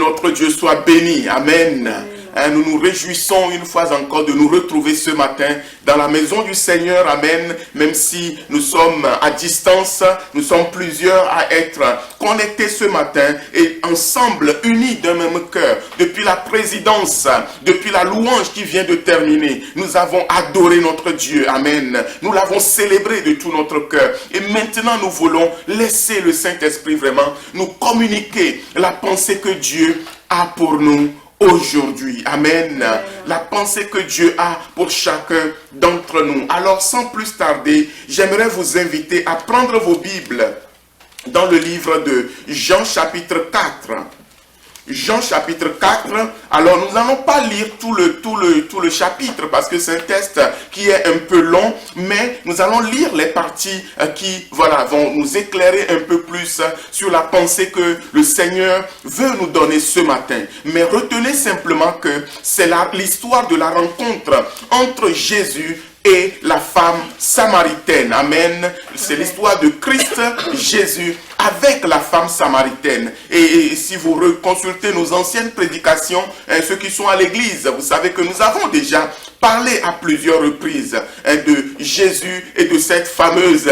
notre Dieu soit béni. Amen. Nous nous réjouissons une fois encore de nous retrouver ce matin dans la maison du Seigneur. Amen. Même si nous sommes à distance, nous sommes plusieurs à être connectés ce matin et ensemble, unis d'un même cœur. Depuis la présidence, depuis la louange qui vient de terminer, nous avons adoré notre Dieu. Amen. Nous l'avons célébré de tout notre cœur. Et maintenant, nous voulons laisser le Saint-Esprit vraiment nous communiquer la pensée que Dieu a pour nous aujourd'hui. Amen. La pensée que Dieu a pour chacun d'entre nous. Alors, sans plus tarder, j'aimerais vous inviter à prendre vos Bibles dans le livre de Jean chapitre 4. Jean chapitre 4, alors nous n'allons pas lire tout le chapitre parce que c'est un texte qui est un peu long, mais nous allons lire les parties qui vont nous éclairer un peu plus sur la pensée que le Seigneur veut nous donner ce matin. Mais retenez simplement que c'est l'histoire de la rencontre entre Jésus et la femme samaritaine. Amen. C'est l'histoire de Christ Jésus avec la femme samaritaine. Et si vous consultez nos anciennes prédications, ceux qui sont à l'église, vous savez que nous avons déjà parlé à plusieurs reprises de Jésus et de cette fameuse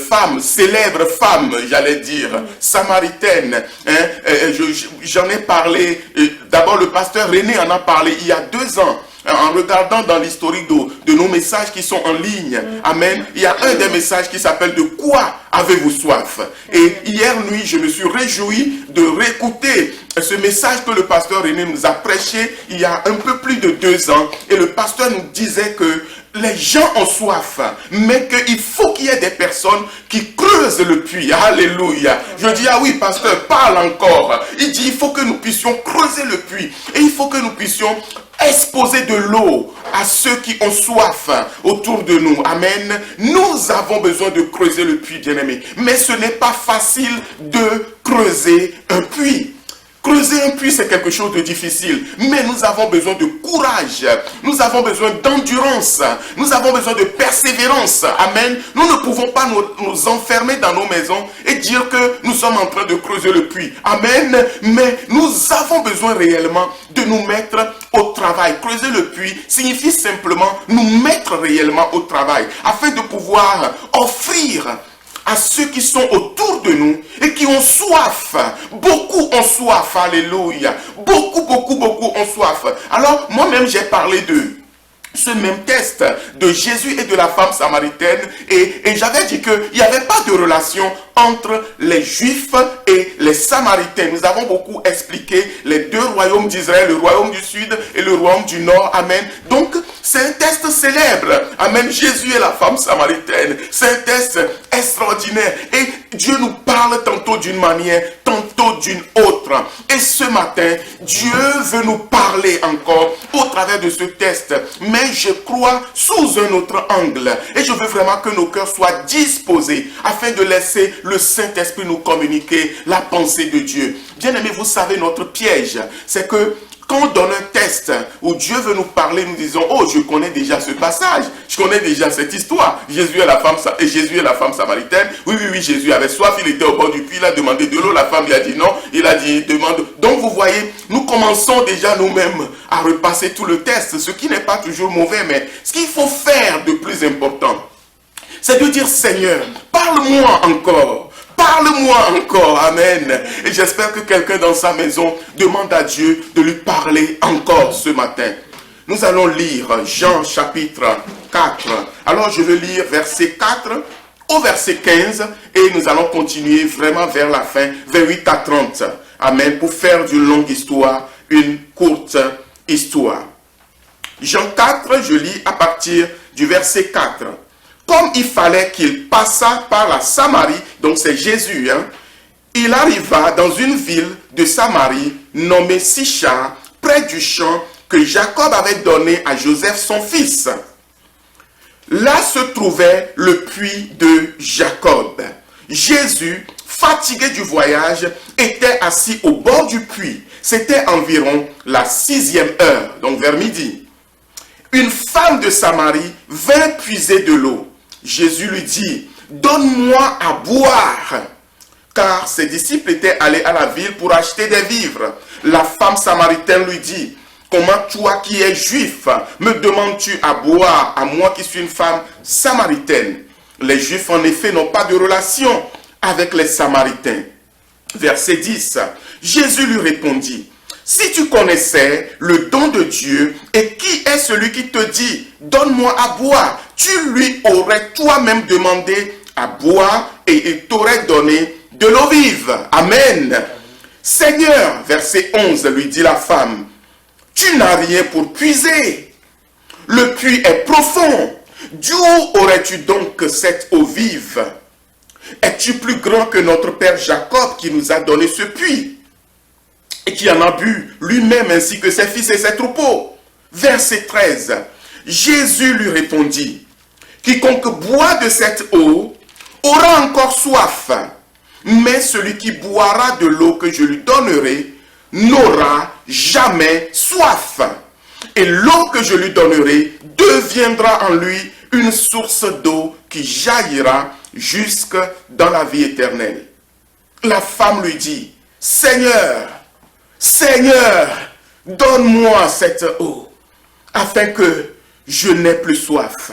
femme, célèbre femme, j'allais dire, samaritaine. J'en ai parlé, d'abord le pasteur René en a parlé il y a 2 ans. En regardant dans l'historique de nos messages qui sont en ligne. Amen. Il y a un des messages qui s'appelle « De quoi avez-vous soif ?» Et hier nuit, je me suis réjoui de réécouter ce message que le pasteur René nous a prêché il y a un peu plus de 2 ans. Et le pasteur nous disait que les gens ont soif, mais qu'il faut qu'il y ait des personnes qui creusent le puits. Alléluia. Je dis, ah oui, pasteur, parle encore. Il dit, il faut que nous puissions creuser le puits. Et il faut que nous puissions exposer de l'eau à ceux qui ont soif autour de nous. Amen. Nous avons besoin de creuser le puits, bien-aimés. Mais ce n'est pas facile de creuser un puits. Creuser un puits, c'est quelque chose de difficile, mais nous avons besoin de courage, nous avons besoin d'endurance, nous avons besoin de persévérance. Amen. Nous ne pouvons pas nous enfermer dans nos maisons et dire que nous sommes en train de creuser le puits. Amen. Mais nous avons besoin réellement de nous mettre au travail. Creuser le puits signifie simplement nous mettre réellement au travail afin de pouvoir offrir à ceux qui sont autour de nous et qui ont soif. Beaucoup ont soif, alléluia. Beaucoup ont soif. Alors, moi-même, j'ai parlé de ce même test de Jésus et de la femme samaritaine et j'avais dit qu'il n'y avait pas de relation entre les Juifs et les Samaritains. Nous avons beaucoup expliqué les 2 royaumes d'Israël, le royaume du Sud et le royaume du Nord. Amen. Donc, c'est un test célèbre. Amen. Jésus et la femme samaritaine. C'est un test extraordinaire. Et Dieu nous parle tantôt d'une manière, tantôt d'une autre. Et ce matin, Dieu veut nous parler encore au travers de ce test. Mais je crois sous un autre angle. Et je veux vraiment que nos cœurs soient disposés afin de laisser le Saint-Esprit nous communiquer la pensée de Dieu. Bien-aimés, vous savez, notre piège, c'est que quand on donne un test où Dieu veut nous parler, nous disons, oh, je connais déjà ce passage, je connais déjà cette histoire. Jésus et la femme samaritaine. Oui, Jésus avait soif, il était au bord du puits, il a demandé de l'eau, la femme lui a dit non, il a dit, demande. Donc vous voyez, nous commençons déjà nous-mêmes à repasser tout le test, ce qui n'est pas toujours mauvais, mais ce qu'il faut faire de plus important, c'est de dire, Seigneur, parle-moi encore. Parle-moi encore, amen. Et j'espère que quelqu'un dans sa maison demande à Dieu de lui parler encore ce matin. Nous allons lire Jean chapitre 4. Alors je vais lire verset 4 au verset 15 et nous allons continuer vraiment vers la fin, vers 8 à 30. Amen. Pour faire d'une longue histoire, une courte histoire. Jean 4, je lis à partir du verset 4. Comme il fallait qu'il passât par la Samarie, donc c'est Jésus, il arriva dans une ville de Samarie nommée Sichar, près du champ que Jacob avait donné à Joseph son fils. Là se trouvait le puits de Jacob. Jésus, fatigué du voyage, était assis au bord du puits. C'était environ la 6e heure, donc vers midi. Une femme de Samarie vint puiser de l'eau. Jésus lui dit, « Donne-moi à boire !» Car ses disciples étaient allés à la ville pour acheter des vivres. la femme samaritaine lui dit, comment toi qui es juif, me demandes-tu à boire à moi qui suis une femme samaritaine? Les Juifs, en effet, n'ont pas de relation avec les Samaritains. Verset 10. Jésus lui répondit, si tu connaissais le don de Dieu et qui est celui qui te dit, donne-moi à boire, tu lui aurais toi-même demandé à boire et il t'aurait donné de l'eau vive. Amen. Seigneur, verset 11, lui dit la femme, tu n'as rien pour puiser. Le puits est profond. D'où aurais-tu donc cette eau vive? Es-tu plus grand que notre père Jacob qui nous a donné ce puits et qui en a bu lui-même ainsi que ses fils et ses troupeaux? Verset 13. Jésus lui répondit, quiconque boit de cette eau aura encore soif, mais celui qui boira de l'eau que je lui donnerai n'aura jamais soif. Et l'eau que je lui donnerai deviendra en lui une source d'eau qui jaillira jusque dans la vie éternelle. La femme lui dit, Seigneur, Seigneur, donne-moi cette eau, afin que je n'ai plus soif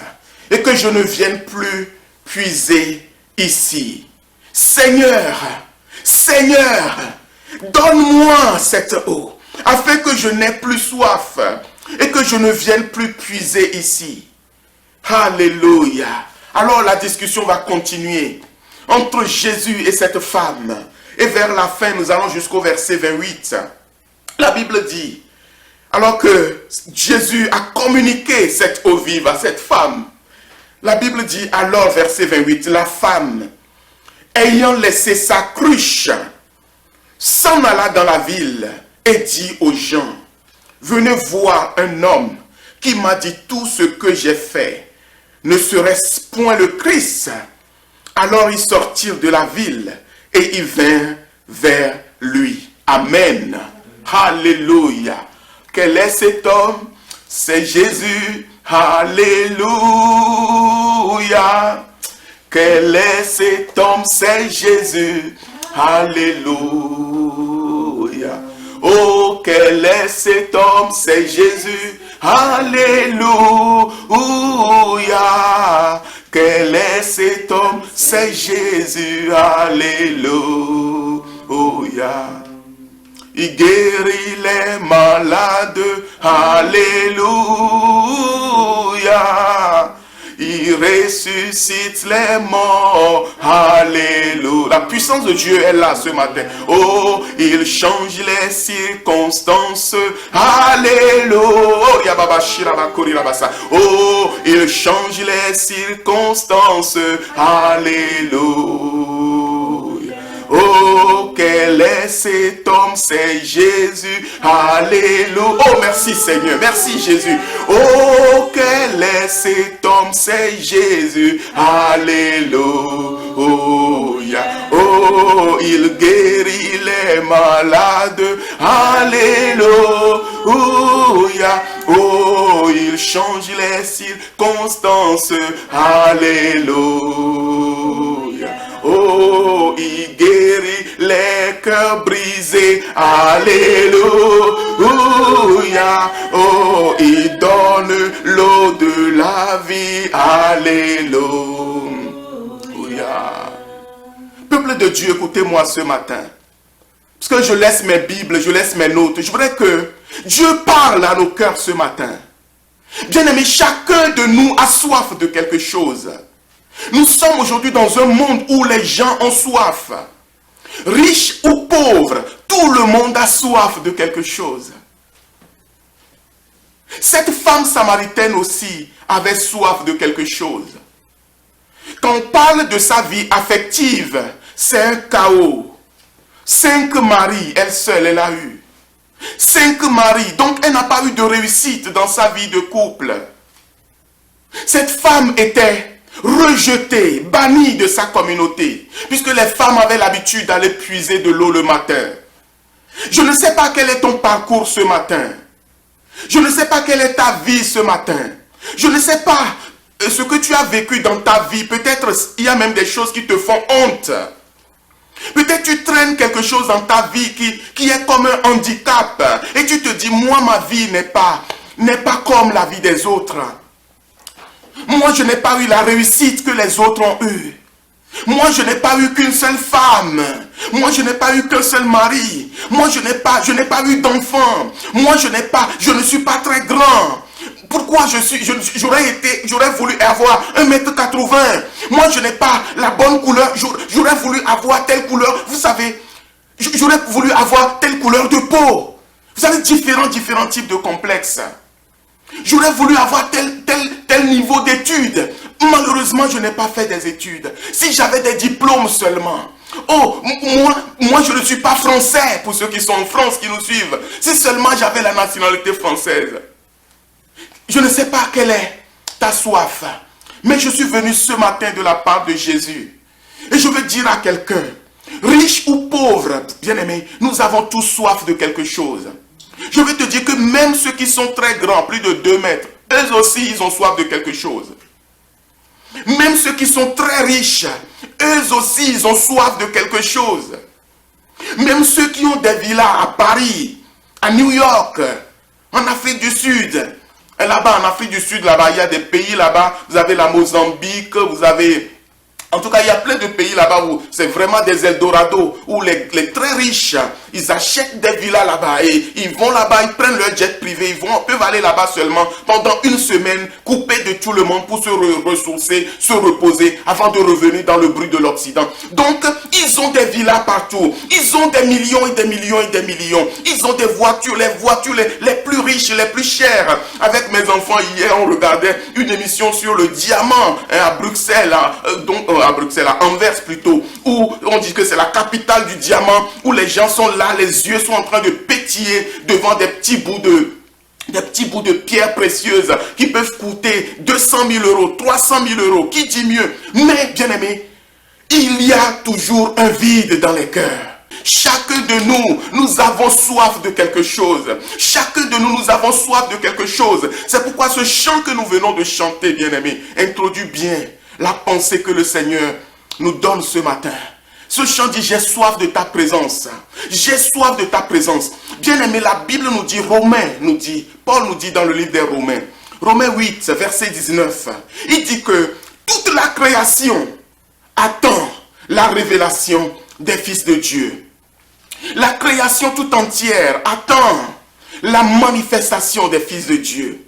et que je ne vienne plus puiser ici. Seigneur, Seigneur, donne-moi cette eau, afin que je n'ai plus soif et que je ne vienne plus puiser ici. Alléluia. Alors la discussion va continuer entre Jésus et cette femme. Et vers la fin, nous allons jusqu'au verset 28. La Bible dit, alors que Jésus a communiqué cette eau vive à cette femme, la Bible dit alors, verset 28, la femme, ayant laissé sa cruche, s'en alla dans la ville et dit aux gens, venez voir un homme qui m'a dit tout ce que j'ai fait. Ne serait-ce point le Christ? Alors ils sortirent de la ville et ils vinrent vers lui. Amen. Alléluia. Quel est cet homme? C'est Jésus. Alléluia. Quel est cet homme? C'est Jésus. Alléluia. Oh, quel est cet homme? C'est Jésus. Alléluia. Quel est cet homme? C'est Jésus. Alléluia. Il guérit les malades. Alléluia. Il ressuscite les morts. Alléluia. La puissance de Dieu est là ce matin. Oh, il change les circonstances. Alléluia. Oh, il change les circonstances. Alléluia. Oh, quel est cet homme? C'est Jésus. Alléluia. Oh, merci Seigneur. Merci Jésus. Oh, quel est cet homme? C'est Jésus. Alléluia. Oh, il guérit les malades. Alléluia. Oh, il change les circonstances. Alléluia. Oh, il guérit les cœurs brisés. Alléluia. Oh, il donne l'eau de la vie. Alléluia. Peuple de Dieu, écoutez-moi ce matin. Parce que je laisse mes Bibles, je laisse mes notes. Je voudrais que Dieu parle à nos cœurs ce matin. Bien-aimés, chacun de nous a soif de quelque chose. Nous sommes aujourd'hui dans un monde où les gens ont soif. Riches ou pauvres, tout le monde a soif de quelque chose. Cette femme samaritaine aussi avait soif de quelque chose. Quand on parle de sa vie affective, c'est un chaos. 5 maris, elle seule, elle a eu. 5 maris, donc elle n'a pas eu de réussite dans sa vie de couple. Cette femme était rejetée, bannie de sa communauté, puisque les femmes avaient l'habitude d'aller puiser de l'eau le matin. Je ne sais pas quel est ton parcours ce matin. Je ne sais pas quelle est ta vie ce matin. Je ne sais pas ce que tu as vécu dans ta vie. Peut-être il y a même des choses qui te font honte. Peut-être tu traînes quelque chose dans ta vie qui est comme un handicap. Et tu te dis, moi, ma vie n'est pas comme la vie des autres. Moi, je n'ai pas eu la réussite que les autres ont eue. Moi, je n'ai pas eu qu'une seule femme. Moi, je n'ai pas eu qu'un seul mari. Moi, je n'ai pas eu d'enfant. Moi, je ne suis pas très grand. Pourquoi j'aurais voulu avoir 1,80 m. Moi, je n'ai pas la bonne couleur. J'aurais voulu avoir telle couleur. Vous savez, j'aurais voulu avoir telle couleur de peau. Vous avez différents types de complexes. J'aurais voulu avoir tel niveau d'études. Malheureusement, je n'ai pas fait des études. Si j'avais des diplômes seulement. Oh, moi, je ne suis pas français pour ceux qui sont en France, qui nous suivent. Si seulement j'avais la nationalité française. Je ne sais pas quelle est ta soif. Mais je suis venu ce matin de la part de Jésus. Et je veux dire à quelqu'un, riche ou pauvre, bien-aimé, nous avons tous soif de quelque chose. Je veux te dire que même ceux qui sont très grands, plus de 2 mètres, eux aussi, ils ont soif de quelque chose. Même ceux qui sont très riches, eux aussi, ils ont soif de quelque chose. Même ceux qui ont des villas à Paris, à New York, en Afrique du Sud. Et là-bas, en Afrique du Sud, là-bas, il y a des pays là-bas. Vous avez la Mozambique, vous avez... En tout cas, il y a plein de pays là-bas où c'est vraiment des Eldorado, où les très riches, ils achètent des villas là-bas et ils vont là-bas, ils prennent leur jet privé, peuvent aller là-bas seulement pendant une semaine, coupés de tout le monde pour se ressourcer, se reposer avant de revenir dans le bruit de l'Occident. Donc, ils ont des villas partout, ils ont des millions et des millions et des millions, ils ont des voitures, les voitures les plus riches, les plus chères. Avec mes enfants, hier, on regardait une émission sur le diamant à Bruxelles, à Bruxelles, à Anvers plutôt, où on dit que c'est la capitale du diamant, où les gens sont là, les yeux sont en train de pétiller devant des petits bouts de pierres précieuses qui peuvent coûter 200 000 euros, 300 000 euros, qui dit mieux. Mais, bien aimé, il y a toujours un vide dans les cœurs. Chacun de nous avons soif de quelque chose. Chacun de nous avons soif de quelque chose. C'est pourquoi ce chant que nous venons de chanter, bien aimé, introduit bien la pensée que le Seigneur nous donne ce matin. Ce chant dit, j'ai soif de ta présence. J'ai soif de ta présence. Bien aimé, la Bible nous dit, Paul nous dit dans le livre des Romains, Romains 8, verset 19, il dit que toute la création attend la révélation des fils de Dieu. La création tout entière attend la manifestation des fils de Dieu.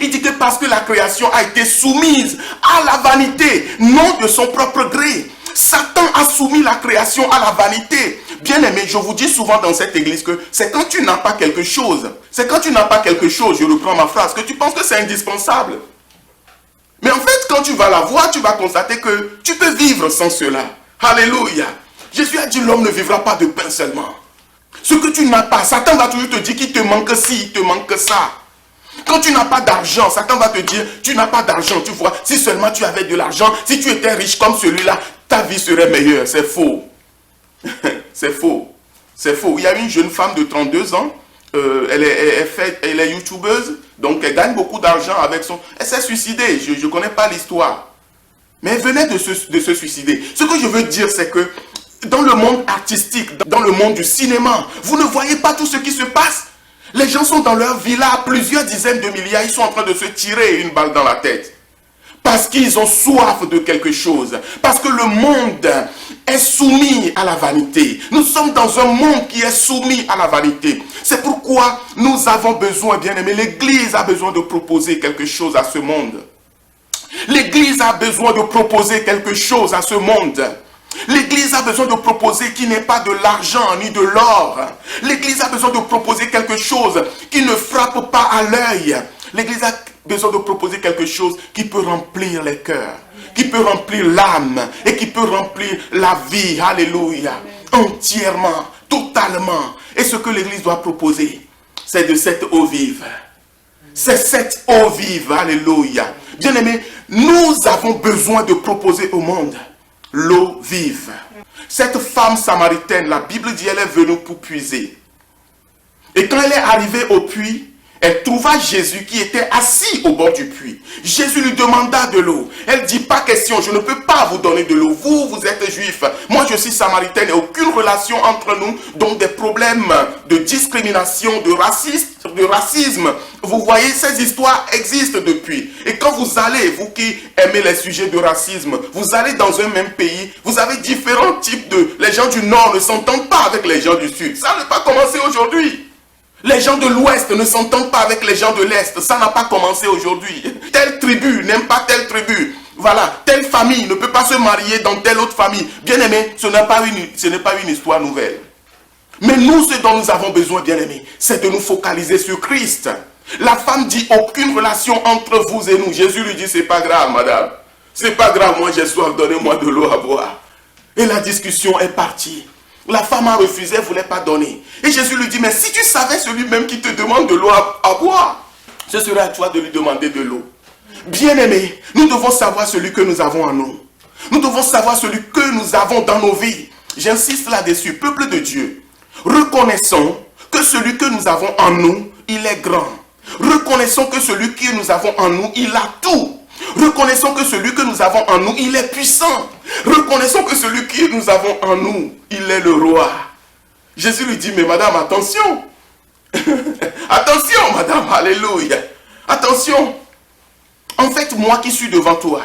Il dit que parce que la création a été soumise à la vanité, non de son propre gré. Satan a soumis la création à la vanité. Bien aimé, je vous dis souvent dans cette église que c'est quand tu n'as pas quelque chose, je reprends ma phrase, que tu penses que c'est indispensable. Mais en fait, quand tu vas la voir, tu vas constater que tu peux vivre sans cela. Alléluia. Jésus a dit, l'homme ne vivra pas de pain seulement. Ce que tu n'as pas, Satan va toujours te dire qu'il te manque ci, il te manque ça. Quand tu n'as pas d'argent, Satan va te dire, tu n'as pas d'argent, tu vois, si seulement tu avais de l'argent, si tu étais riche comme celui-là, ta vie serait meilleure. C'est faux. C'est faux. C'est faux. Il y a une jeune femme de 32 ans, elle est youtubeuse, donc elle gagne beaucoup d'argent avec son... Elle s'est suicidée, je ne connais pas l'histoire. Mais elle venait de se suicider. Ce que je veux dire, c'est que dans le monde artistique, dans le monde du cinéma, vous ne voyez pas tout ce qui se passe. Les gens sont dans leur villa, plusieurs dizaines de milliards, ils sont en train de se tirer une balle dans la tête. Parce qu'ils ont soif de quelque chose. Parce que le monde est soumis à la vanité. Nous sommes dans un monde qui est soumis à la vanité. C'est pourquoi nous avons besoin, bien aimé, l'Église a besoin de proposer quelque chose à ce monde. L'Église a besoin de proposer quelque chose à ce monde. L'Église a besoin de proposer qui n'est pas de l'argent ni de l'or. L'Église a besoin de proposer quelque chose qui ne frappe pas à l'œil. L'Église a besoin de proposer quelque chose qui peut remplir les cœurs, qui peut remplir l'âme et qui peut remplir la vie. Alléluia. Entièrement, totalement. Et ce que l'Église doit proposer, c'est de cette eau vive. C'est cette eau vive. Alléluia. Bien-aimés, nous avons besoin de proposer au monde l'eau vive. Cette femme samaritaine, la Bible dit, elle est venue pour puiser. Et quand elle est arrivée au puits, elle trouva Jésus qui était assis au bord du puits. Jésus lui demanda de l'eau. Elle dit, pas question, je ne peux pas vous donner de l'eau. Vous êtes juif. Moi, je suis samaritaine et aucune relation entre nous. Donc, des problèmes de discrimination, de racisme. Vous voyez, ces histoires existent depuis. Et quand vous allez, vous qui aimez les sujets de racisme, vous allez dans un même pays, vous avez différents types de... Les gens du Nord ne s'entendent pas avec les gens du Sud. Ça n'a pas commencé aujourd'hui. Les gens de l'Ouest ne s'entendent pas avec les gens de l'Est. Ça n'a pas commencé aujourd'hui. Telle tribu n'aime pas telle tribu. Voilà, telle famille ne peut pas se marier dans telle autre famille. Bien aimé, ce n'est pas une histoire nouvelle. Mais nous, ce dont nous avons besoin, bien aimé, c'est de nous focaliser sur Christ. La femme dit, aucune relation entre vous et nous. Jésus lui dit, c'est pas grave, madame. C'est pas grave, moi j'ai soif, donnez-moi de l'eau à boire. Et la discussion est partie. La femme a refusé, elle ne voulait pas donner. Et Jésus lui dit, mais si tu savais celui même qui te demande de l'eau à boire, ce serait à toi de lui demander de l'eau. Bien-aimés, nous devons savoir celui que nous avons en nous. Nous devons savoir celui que nous avons dans nos vies. J'insiste là-dessus, peuple de Dieu. Reconnaissons que celui que nous avons en nous, il est grand. Reconnaissons que celui que nous avons en nous, il a tout. Reconnaissons que celui que nous avons en nous, il est puissant. Reconnaissons que celui que nous avons en nous, il est le roi. Jésus lui dit, mais madame, attention. Attention, madame, alléluia. Attention. En fait, moi qui suis devant toi,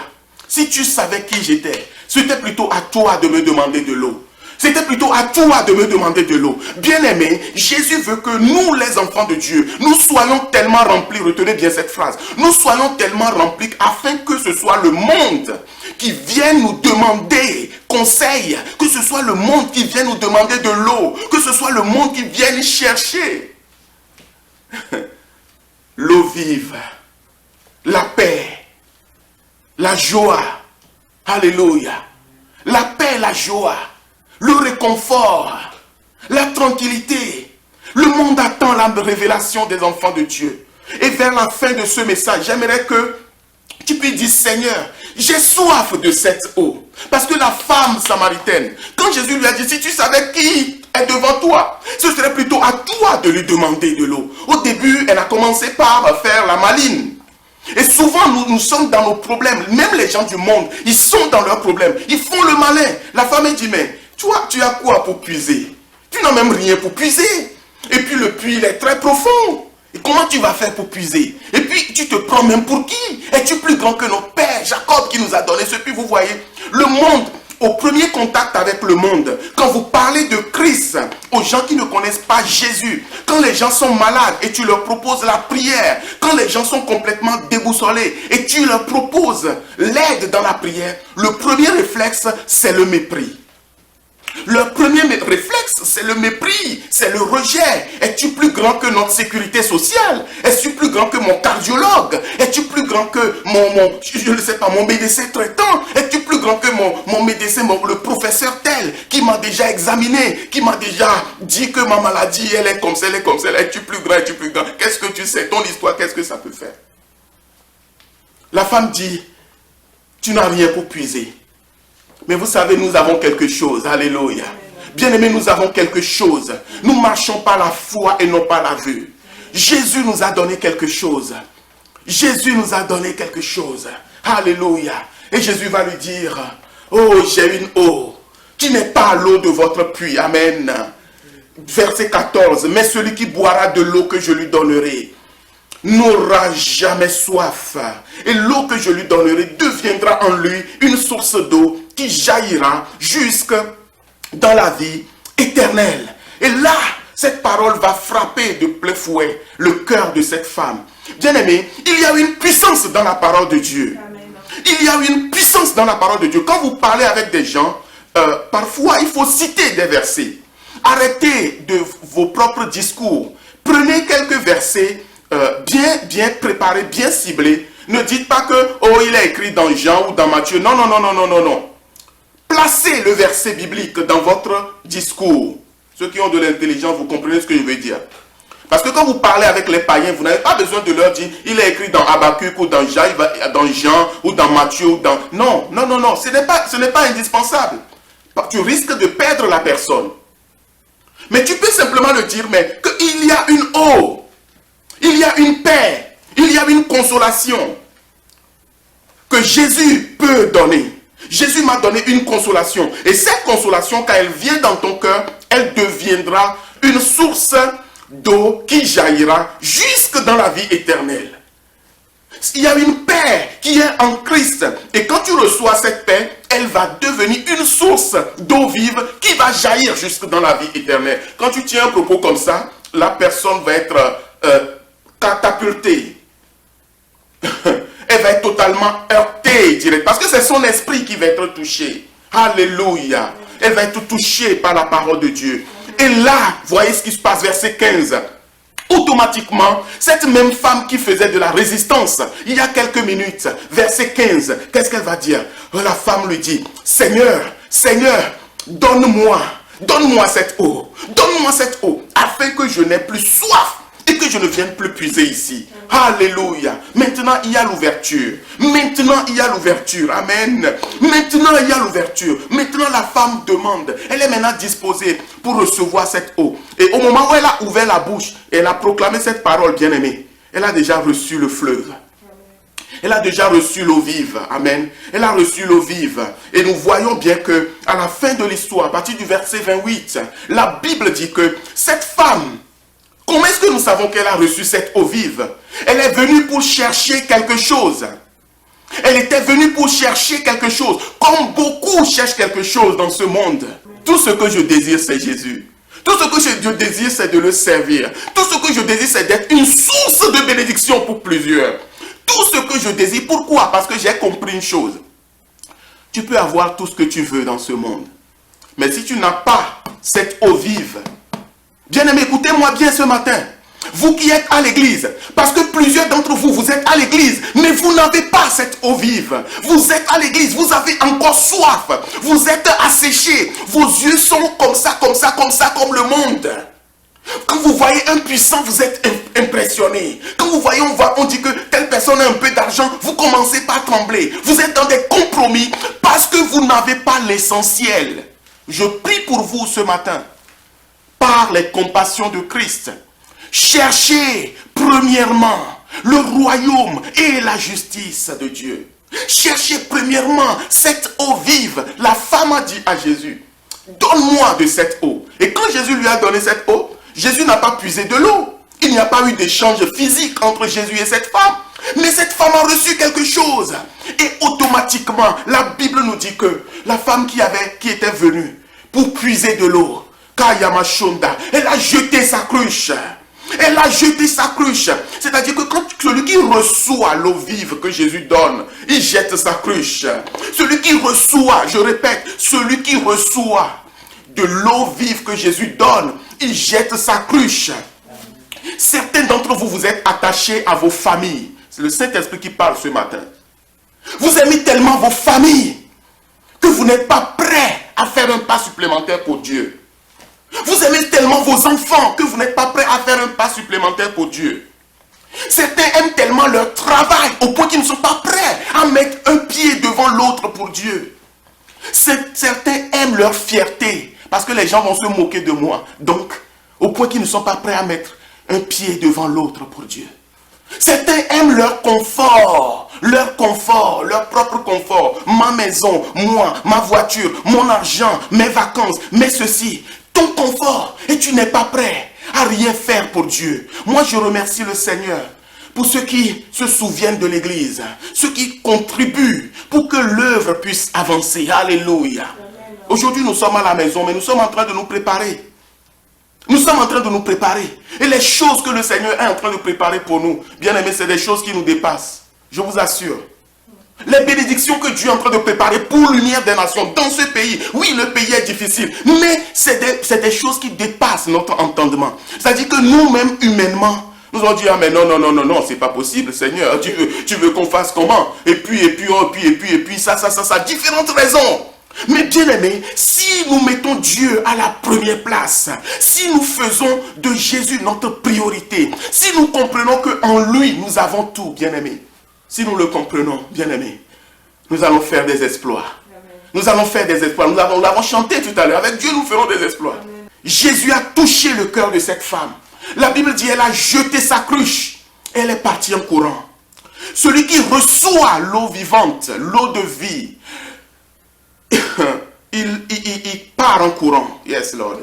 si tu savais qui j'étais, c'était plutôt à toi de me demander de l'eau. C'était plutôt à toi de me demander de l'eau. Bien-aimé, Jésus veut que nous, les enfants de Dieu, nous soyons tellement remplis, retenez bien cette phrase, nous soyons tellement remplis afin que ce soit le monde qui vienne nous demander conseil, que ce soit le monde qui vienne nous demander de l'eau, que ce soit le monde qui vienne chercher l'eau vive, la paix, la joie, alléluia, la paix, la joie, le réconfort, la tranquillité. Le monde attend la révélation des enfants de Dieu. Et vers la fin de ce message, j'aimerais que tu puisses dire, Seigneur, j'ai soif de cette eau. Parce que la femme samaritaine, quand Jésus lui a dit, si tu savais qui est devant toi, ce serait plutôt à toi de lui demander de l'eau. Au début, elle a commencé par faire la maline. Et souvent, nous sommes dans nos problèmes. Même les gens du monde, ils sont dans leurs problèmes. Ils font le malin. La femme, elle dit, mais toi, tu as quoi pour puiser? Tu n'as même rien pour puiser. Et puis le puits, il est très profond. Et comment tu vas faire pour puiser? Et puis, tu te prends même pour qui? Es-tu plus grand que notre père Jacob qui nous a donné ce puits? Vous voyez, le monde, au premier contact avec le monde, quand vous parlez de Christ aux gens qui ne connaissent pas Jésus, quand les gens sont malades et tu leur proposes la prière, quand les gens sont complètement déboussolés et tu leur proposes l'aide dans la prière, le premier réflexe, c'est le mépris. Le premier réflexe, c'est le mépris, c'est le rejet. Es-tu plus grand que notre sécurité sociale? Es-tu plus grand que mon cardiologue? Es-tu plus grand que je ne sais pas, mon médecin traitant? Es-tu plus grand que mon médecin, le professeur tel, qui m'a déjà examiné, qui m'a déjà dit que ma maladie, elle est comme ça, elle est comme ça. Es-tu plus grand, es-tu plus grand? Qu'est-ce que tu sais? Ton histoire, qu'est-ce que ça peut faire? La femme dit, tu n'as rien pour puiser. Mais vous savez, nous avons quelque chose. Alléluia. Bien-aimés, nous avons quelque chose. Nous marchons par la foi et non par la vue. Jésus nous a donné quelque chose. Jésus nous a donné quelque chose. Alléluia. Et Jésus va lui dire, oh, j'ai une eau qui n'est pas l'eau de votre puits. Amen. Verset 14. Mais celui qui boira de l'eau que je lui donnerai n'aura jamais soif. Et l'eau que je lui donnerai deviendra en lui une source d'eau qui jaillira jusque dans la vie éternelle. Et là, cette parole va frapper de plein fouet le cœur de cette femme. Bien-aimé, il y a une puissance dans la parole de Dieu. Amen. Il y a une puissance dans la parole de Dieu. Quand vous parlez avec des gens, parfois il faut citer des versets. Arrêtez de vos propres discours. Prenez quelques versets bien préparés, bien ciblés. Ne dites pas que, oh, il est écrit dans Jean ou dans Matthieu. Non, non, non, non, non, non, non. Placez le verset biblique dans votre discours. Ceux qui ont de l'intelligence, vous comprenez ce que je veux dire. Parce que quand vous parlez avec les païens, vous n'avez pas besoin de leur dire, il est écrit dans Habakkuk ou dans Jean ou dans Matthieu ou dans... Non, non, non, non, ce n'est pas indispensable. Tu risques de perdre la personne. Mais tu peux simplement le dire, mais qu'il y a une eau Il y a une paix, il y a une consolation que Jésus peut donner. Jésus m'a donné une consolation. Et cette consolation, quand elle vient dans ton cœur, elle deviendra une source d'eau qui jaillira jusque dans la vie éternelle. Il y a une paix qui est en Christ. Et quand tu reçois cette paix, elle va devenir une source d'eau vive qui va jaillir jusque dans la vie éternelle. Quand tu tiens un propos comme ça, la personne va être catapultée. Elle va être totalement heurtée direct. Parce que c'est son esprit qui va être touché. Alléluia. Elle va être touchée par la parole de Dieu. Et là, voyez ce qui se passe, verset 15. Automatiquement, cette même femme qui faisait de la résistance, il y a quelques minutes, verset 15, qu'est-ce qu'elle va dire? La femme lui dit, Seigneur, Seigneur, donne-moi cette eau, afin que je n'ai plus soif et que je ne vienne plus puiser ici. Alléluia. Maintenant, il y a l'ouverture. Amen. Maintenant, il y a l'ouverture. Maintenant, la femme demande. Elle est maintenant disposée pour recevoir cette eau. Et au moment où elle a ouvert la bouche, elle a proclamé cette parole, bien-aimée. Elle a déjà reçu le fleuve. Elle a déjà reçu l'eau vive. Amen. Elle a reçu l'eau vive. Et nous voyons bien que à la fin de l'histoire, à partir du verset 28, la Bible dit que cette femme, comment est-ce que nous savons qu'elle a reçu cette eau vive? Elle est venue pour chercher quelque chose. Elle était venue pour chercher quelque chose. Comme beaucoup cherchent quelque chose dans ce monde. Tout ce que je désire, c'est Jésus. Tout ce que je désire, c'est de le servir. Tout ce que je désire, c'est d'être une source de bénédiction pour plusieurs. Tout ce que je désire. Pourquoi? Parce que j'ai compris une chose. Tu peux avoir tout ce que tu veux dans ce monde. Mais si tu n'as pas cette eau vive, bien-aimé, écoutez-moi bien ce matin. Vous qui êtes à l'église, parce que plusieurs d'entre vous, vous êtes à l'église, mais vous n'avez pas cette eau vive. Vous êtes à l'église, vous avez encore soif. Vous êtes asséchés. Vos yeux sont comme ça, comme le monde. Quand vous voyez un puissant, vous êtes impressionné. Quand vous voyez, on dit que telle personne a un peu d'argent, vous commencez par trembler. Vous êtes dans des compromis parce que vous n'avez pas l'essentiel. Je prie pour vous ce matin. Par les compassions de Christ, cherchez premièrement le royaume et la justice de Dieu. Cherchez premièrement cette eau vive. La femme a dit à Jésus, donne-moi de cette eau. Et quand Jésus lui a donné cette eau, Jésus n'a pas puisé de l'eau. Il n'y a pas eu d'échange physique entre Jésus et cette femme. Mais cette femme a reçu quelque chose. Et automatiquement, la Bible nous dit que la femme qui était venue pour puiser de l'eau, elle a jeté sa cruche. C'est-à-dire que quand celui qui reçoit l'eau vive que Jésus donne, il jette sa cruche. Celui qui reçoit, je répète, celui qui reçoit de l'eau vive que Jésus donne, il jette sa cruche. Certains d'entre vous, vous êtes attachés à vos familles. C'est le Saint-Esprit qui parle ce matin. Vous aimez tellement vos familles que vous n'êtes pas prêts à faire un pas supplémentaire pour Dieu. Vous aimez tellement vos enfants que vous n'êtes pas prêts à faire un pas supplémentaire pour Dieu. Certains aiment tellement leur travail au point qu'ils ne sont pas prêts à mettre un pied devant l'autre pour Dieu. Certains aiment leur fierté parce que les gens vont se moquer de moi. Donc, au point qu'ils ne sont pas prêts à mettre un pied devant l'autre pour Dieu. Certains aiment leur confort, leur propre confort. Ma maison, moi, ma voiture, mon argent, mes vacances, mes ceci. Ton confort, et tu n'es pas prêt à rien faire pour Dieu. Moi, je remercie le Seigneur pour ceux qui se souviennent de l'église, ceux qui contribuent pour que l'œuvre puisse avancer. Alléluia. Aujourd'hui, nous sommes à la maison, mais nous sommes en train de nous préparer. Et les choses que le Seigneur est en train de préparer pour nous, bien aimés, c'est des choses qui nous dépassent. Je vous assure. Les bénédictions que Dieu est en train de préparer pour l'unir des nations dans ce pays. Oui, le pays est difficile, mais c'est des choses qui dépassent notre entendement. C'est-à-dire que nous-mêmes, humainement, nous allons dire, ah mais non, c'est pas possible, Seigneur. Tu veux qu'on fasse comment? Et puis, ça, différentes raisons. Mais bien aimé, si nous mettons Dieu à la première place, si nous faisons de Jésus notre priorité, si nous comprenons qu'en lui, nous avons tout, bien aimé. Si nous le comprenons, bien-aimés, nous allons faire des exploits. Nous allons faire des exploits. Nous l'avons chanté tout à l'heure. Avec Dieu, nous ferons des exploits. Amen. Jésus a touché le cœur de cette femme. La Bible dit, elle a jeté sa cruche. Elle est partie en courant. Celui qui reçoit l'eau vivante, l'eau de vie, il part en courant. Yes, Lord.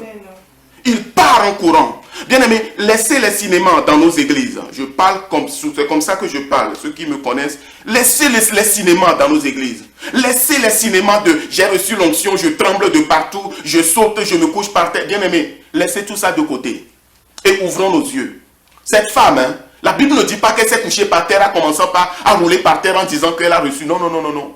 Il part en courant. Bien aimé, laissez les cinémas dans nos églises. Je parle c'est comme ça que je parle. Ceux qui me connaissent, laissez les cinémas dans nos églises. Laissez les cinémas de j'ai reçu l'onction, je tremble de partout, je saute, je me couche par terre. Bien aimé, laissez tout ça de côté. Et ouvrons nos yeux. Cette femme, la Bible ne dit pas qu'elle s'est couchée par terre en commençant à rouler par terre en disant qu'elle a reçu. Non, non, non, non, non.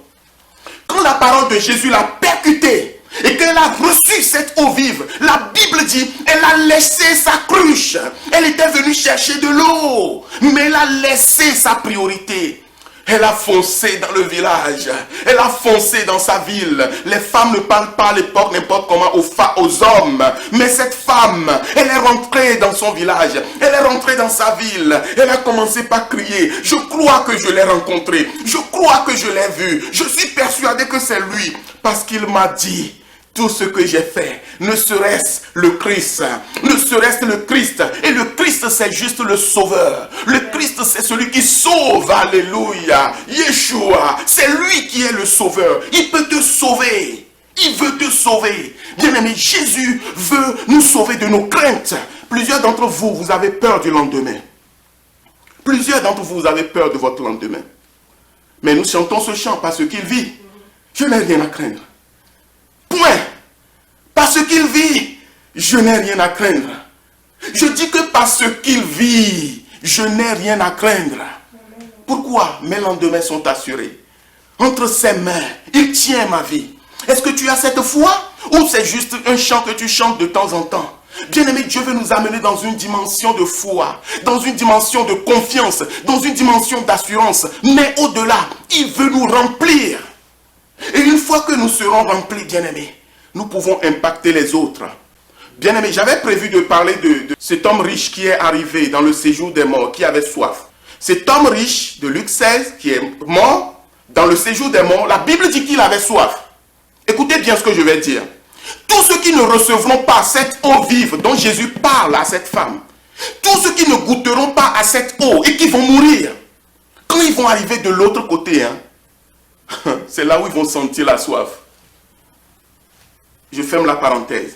Quand la parole de Jésus l'a percutée, et qu'elle a reçu cette eau vive, la Bible dit, elle a laissé sa cruche. Elle était venue chercher de l'eau, mais elle a laissé sa priorité. Elle a foncé dans le village. Elle a foncé dans sa ville. Les femmes ne parlent pas à l'époque n'importe comment aux hommes. Mais cette femme, elle est rentrée dans son village. Elle est rentrée dans sa ville. Elle a commencé par crier. Je crois que je l'ai rencontré. Je crois que je l'ai vu. Je suis persuadé que c'est lui. Parce qu'il m'a dit, tout ce que j'ai fait, ne serait-ce le Christ, ne serait-ce le Christ. Et le Christ, c'est juste le sauveur. Le Christ, c'est celui qui sauve. Alléluia. Yeshua, c'est lui qui est le sauveur. Il peut te sauver. Il veut te sauver. Bien-aimé, Jésus veut nous sauver de nos craintes. Plusieurs d'entre vous, vous avez peur du lendemain. Plusieurs d'entre vous, vous avez peur de votre lendemain. Mais nous chantons ce chant parce qu'il vit. Je n'ai rien à craindre. Point. Parce qu'il vit, je n'ai rien à craindre. Je dis que parce qu'il vit, je n'ai rien à craindre. Pourquoi? Mes lendemains sont assurés. Entre ses mains, il tient ma vie. Est-ce que tu as cette foi? Ou c'est juste un chant que tu chantes de temps en temps? Bien-aimé, Dieu veut nous amener dans une dimension de foi, dans une dimension de confiance, dans une dimension d'assurance. Mais au-delà, il veut nous remplir. Et une fois que nous serons remplis, bien-aimés, nous pouvons impacter les autres. Bien-aimés, j'avais prévu de parler de cet homme riche qui est arrivé dans le séjour des morts, qui avait soif. Cet homme riche de Luc 16, qui est mort dans le séjour des morts, la Bible dit qu'il avait soif. Écoutez bien ce que je vais dire. Tous ceux qui ne recevront pas cette eau vive dont Jésus parle à cette femme, tous ceux qui ne goûteront pas à cette eau et qui vont mourir, quand ils vont arriver de l'autre côté, c'est là où ils vont sentir la soif. Je ferme la parenthèse.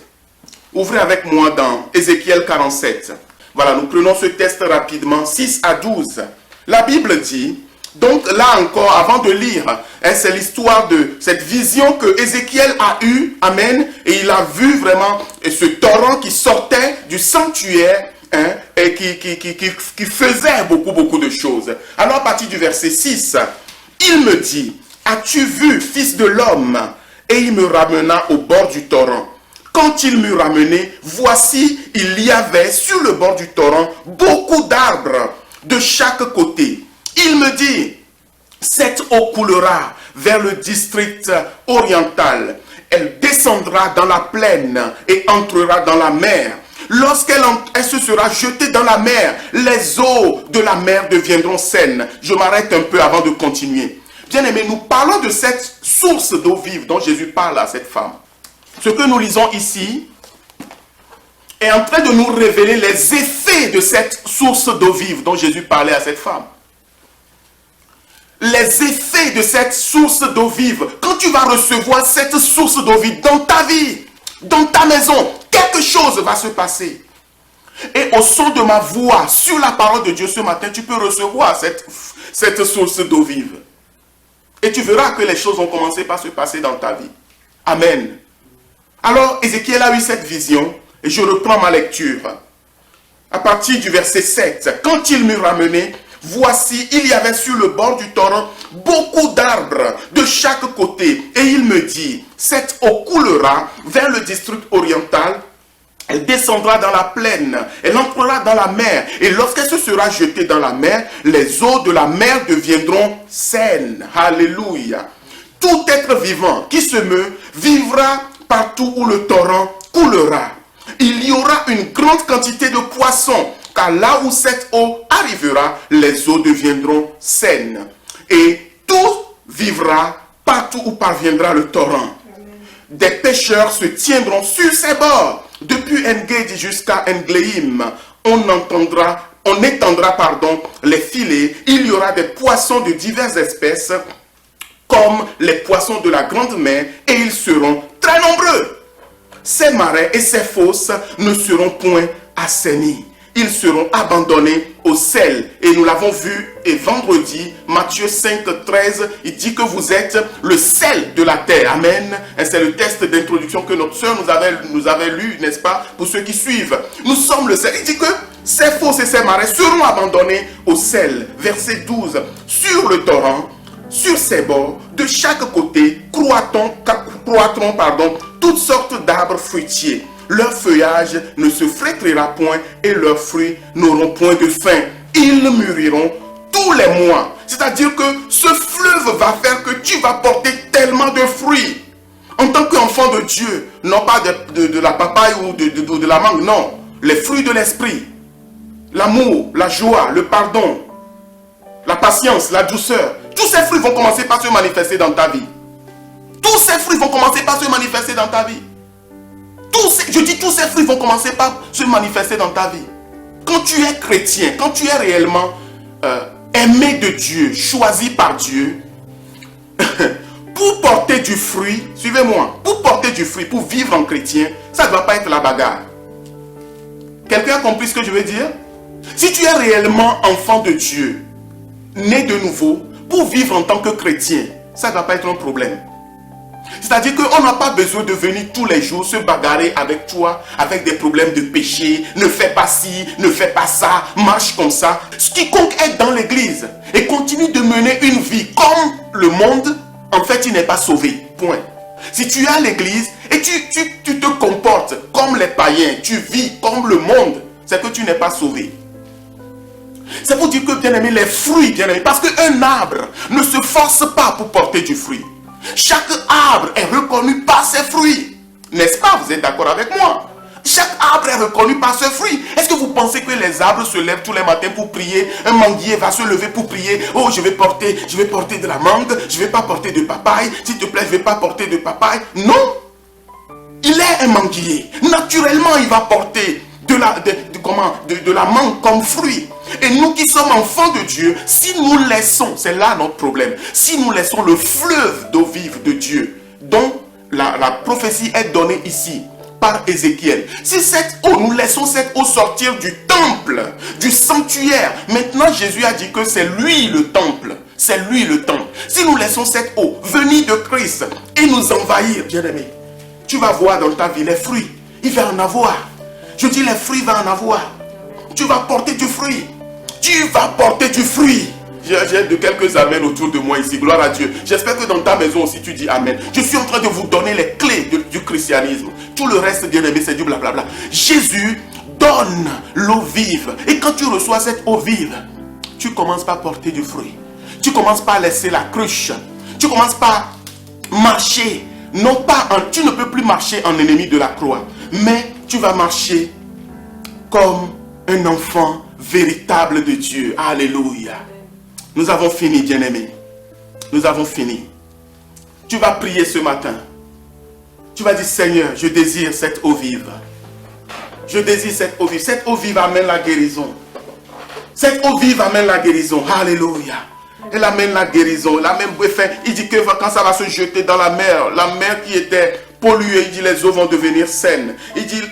Ouvrez avec moi dans Ézéchiel 47. Voilà, nous prenons ce texte rapidement, 6 à 12. La Bible dit, donc là encore, avant de lire, c'est l'histoire de cette vision que Ézéchiel a eue, amen, et il a vu vraiment ce torrent qui sortait du sanctuaire, et qui faisait beaucoup de choses. Alors à partir du verset 6, il me dit, as-tu vu, fils de l'homme? Et il me ramena au bord du torrent. Quand il m'eut ramené, voici, il y avait sur le bord du torrent beaucoup d'arbres de chaque côté. Il me dit, cette eau coulera vers le district oriental. Elle descendra dans la plaine et entrera dans la mer. Lorsqu'elle se sera jetée dans la mer, les eaux de la mer deviendront saines. Je m'arrête un peu avant de continuer. Bien-aimés, nous parlons de cette source d'eau vive dont Jésus parle à cette femme. Ce que nous lisons ici est en train de nous révéler les effets de cette source d'eau vive dont Jésus parlait à cette femme. Les effets de cette source d'eau vive. Quand tu vas recevoir cette source d'eau vive dans ta vie, dans ta maison, quelque chose va se passer. Et au son de ma voix, sur la parole de Dieu ce matin, tu peux recevoir cette source d'eau vive. Et tu verras que les choses ont commencé par se passer dans ta vie. Amen. Alors, Ézéchiel a eu cette vision, et je reprends ma lecture. À partir du verset 7, quand il m'eut ramené, voici, il y avait sur le bord du torrent beaucoup d'arbres de chaque côté. Et il me dit, cette eau coulera vers le district oriental. Elle descendra dans la plaine, elle entrera dans la mer, et lorsqu'elle se sera jetée dans la mer, les eaux de la mer deviendront saines. Alléluia. Tout être vivant qui se meut vivra partout où le torrent coulera. Il y aura une grande quantité de poissons, car là où cette eau arrivera, les eaux deviendront saines. Et tout vivra partout où parviendra le torrent. Des pêcheurs se tiendront sur ses bords, depuis En-Gedi jusqu'à En-Gleim, on étendra les filets. Il y aura des poissons de diverses espèces, comme les poissons de la grande mer, et ils seront très nombreux. Ces marais et ces fosses ne seront point assainis. Ils seront abandonnés au sel. Et nous l'avons vu, et vendredi, Matthieu 5, 13, il dit que vous êtes le sel de la terre. Amen. Et c'est le texte d'introduction que notre sœur nous avait lu, n'est-ce pas, pour ceux qui suivent. Nous sommes le sel. Il dit que ces fosses et ces marais seront abandonnés au sel. Verset 12. Sur le torrent, sur ses bords, de chaque côté, croîtront, toutes sortes d'arbres fruitiers. Leur feuillage ne se flétrira point et leurs fruits n'auront point de fin. Ils mûriront tous les mois. C'est-à-dire que ce fleuve va faire que tu vas porter tellement de fruits. En tant qu'enfant de Dieu, non pas de la papaye ou de la mangue, non. Les fruits de l'esprit. L'amour, la joie, le pardon, la patience, la douceur. Tous ces fruits vont commencer par se manifester dans ta vie. Tous ces fruits vont commencer par se manifester dans ta vie. Tous ces fruits vont commencer par se manifester dans ta vie. Quand tu es chrétien, quand tu es réellement aimé de Dieu, choisi par Dieu, pour porter du fruit, suivez-moi, pour porter du fruit, pour vivre en chrétien, ça ne doit pas être la bagarre. Quelqu'un a compris ce que je veux dire? Si tu es réellement enfant de Dieu, né de nouveau, pour vivre en tant que chrétien, ça ne doit pas être un problème. C'est-à-dire qu'on n'a pas besoin de venir tous les jours se bagarrer avec toi, avec des problèmes de péché. Ne fais pas ci, ne fais pas ça, marche comme ça. Quiconque est dans l'église et continue de mener une vie comme le monde, en fait, il n'est pas sauvé. Point. Si tu es à l'église et tu te comportes comme les païens, tu vis comme le monde, c'est que tu n'es pas sauvé. C'est pour dire que, bien aimé, les fruits, bien aimé, parce qu'un arbre ne se force pas pour porter du fruit. Chaque arbre est reconnu par ses fruits. N'est-ce pas? Vous êtes d'accord avec moi? Chaque arbre est reconnu par ses fruits. Est-ce que vous pensez que les arbres se lèvent tous les matins pour prier? Un manguier va se lever pour prier. Oh, je vais porter de la mangue. Je ne vais pas porter de papaye. S'il te plaît, je ne vais pas porter de papaye. Non. Il est un manguier. Naturellement, il va porter de la mangue comme fruit. Et nous qui sommes enfants de Dieu, si nous laissons, c'est là notre problème, si nous laissons le fleuve d'eau vive de Dieu, dont la prophétie est donnée ici par Ézéchiel, si cette eau, nous laissons cette eau sortir du temple, du sanctuaire, maintenant Jésus a dit que c'est lui le temple, c'est lui le temple. Si nous laissons cette eau venir de Christ et nous envahir, bien aimé, tu vas voir dans ta vie les fruits, il va en avoir. Je dis les fruits, il va en avoir. Tu vas porter du fruit. Tu vas porter du fruit. J'ai de quelques amens autour de moi ici. Gloire à Dieu. J'espère que dans ta maison aussi tu dis amen. Je suis en train de vous donner les clés du christianisme. Tout le reste, bien aimé, c'est du blablabla. Jésus donne l'eau vive. Et quand tu reçois cette eau vive, tu commences par porter du fruit. Tu commences par laisser la cruche. Tu commences par marcher. Non pas tu ne peux plus marcher en ennemi de la croix. Mais tu vas marcher comme un enfant véritable de Dieu. Alléluia. Nous avons fini, bien-aimés. Nous avons fini. Tu vas prier ce matin. Tu vas dire, Seigneur, je désire cette eau vive. Je désire cette eau vive. Cette eau vive amène la guérison. Cette eau vive amène la guérison. Alléluia. Elle amène la guérison. La même effet, il dit que quand ça va se jeter dans la mer qui était polluée, il dit les eaux vont devenir saines. Il dit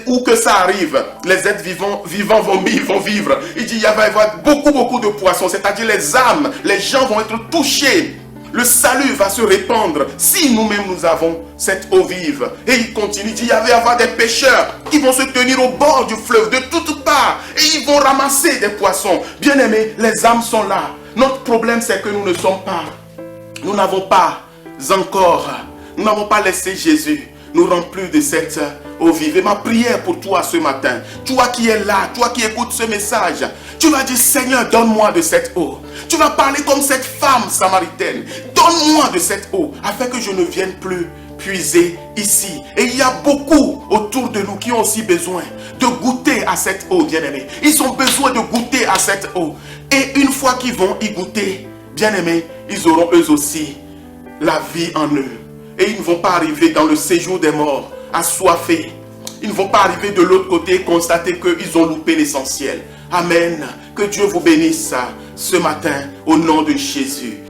où que ça arrive, les êtres vivants vont vivre. Il dit il va y avoir beaucoup de poissons, c'est-à-dire les âmes, les gens vont être touchés. Le salut va se répandre si nous-mêmes nous avons cette eau vive. Et il continue, il dit il va y avoir des pêcheurs qui vont se tenir au bord du fleuve de toutes parts et ils vont ramasser des poissons. Bien aimés, les âmes sont là. Notre problème c'est que nous n'avons pas laissé Jésus nous remplir de cette eau vive. Et ma prière pour toi ce matin, toi qui es là, toi qui écoutes ce message, tu vas dire Seigneur, donne-moi de cette eau. Tu vas parler comme cette femme samaritaine. Donne-moi de cette eau afin que je ne vienne plus puiser ici. Et il y a beaucoup autour de nous qui ont aussi besoin de goûter à cette eau, bien-aimés. Ils ont besoin de goûter à cette eau. Et une fois qu'ils vont y goûter, bien-aimés, ils auront eux aussi la vie en eux. Et ils ne vont pas arriver dans le séjour des morts assoiffés. Ils ne vont pas arriver de l'autre côté et constater qu'ils ont loupé l'essentiel. Amen. Que Dieu vous bénisse ce matin au nom de Jésus.